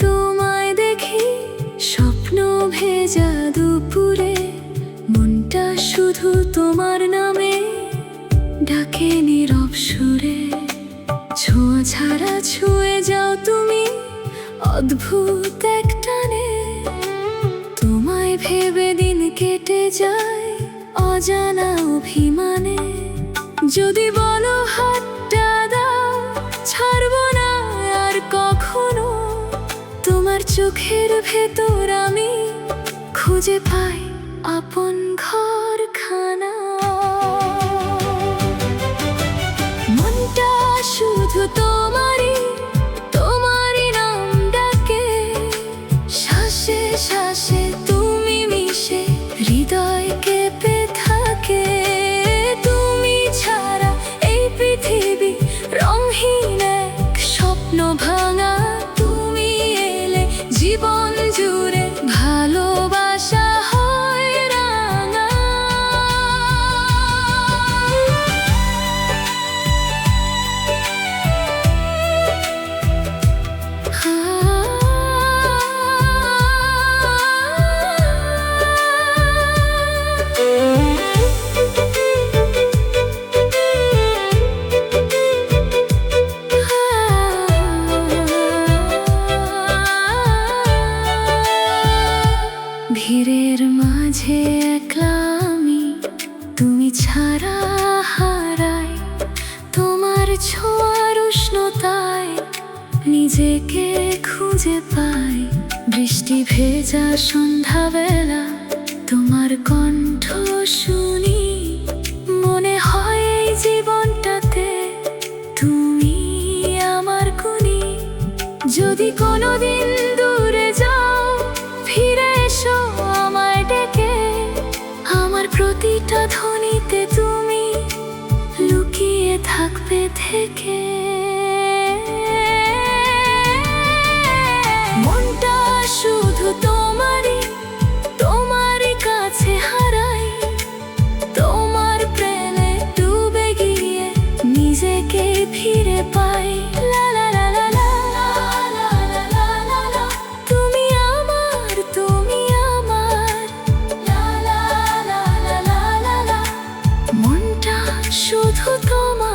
তোমায় দেখি স্বপ্ন ভেজা দুপুরে, মনটা শুধু তোমার নামে ডাকে নীরব সুরে। ছোঁয়া ছাড়া ছুঁয়ে যাও তুমি অদ্ভুত এক টানে, তোমায় ভেবে দিন কেটে যায় অজানা অভিমানে। যদি বলো হাতটা দাও, ছাড়বো না আর কখনো। তোমার চোখের ভেতর আমি খুঁজে পাই আপন ঘরখানা। মনটা শুধু তোমারই, তোমারই নাম ডাকে। শ্বাসে শ্বাসে তুমি মিশে হৃদয় কেঁপে থাকে। তুমি ছাড়া এই পৃথিবী রংহীন এক স্বপ্ন ভাঙা। তুমি এলে জীবন জুড়ে ভালোবাসা হয় রাঙা। ভিড়ের মাঝে একলা আমি, তুমি ছাড়া হারাই। তোমার ছোঁয়ার উষ্ণতায় নিজেকে খুঁজে পাই। বৃষ্টি ভেজা সন্ধ্যাবেলা তোমার কণ্ঠ শুনি, মনে হয় এই জীবনটাতে তুমি আমার গুণী। যদি কোনোদিন দূরে যাও, ফিরে এসো আমায় ডেকে। আমার প্রতিটা ধ্বনিতে তুমি লুকিয়ে থাকবে থেকে। মনটা শুধু তোমারই, তোমারই কাছে হারাই। তোমার প্রেমে ডুবে গিয়ে নিজেকে ফিরে পাই। লা লা লা লা লা লা লা লা লা লা। তুমি আমার, তুমি আমার। লা লা লা লা লা লা লা। মনটা শুধু তোমার।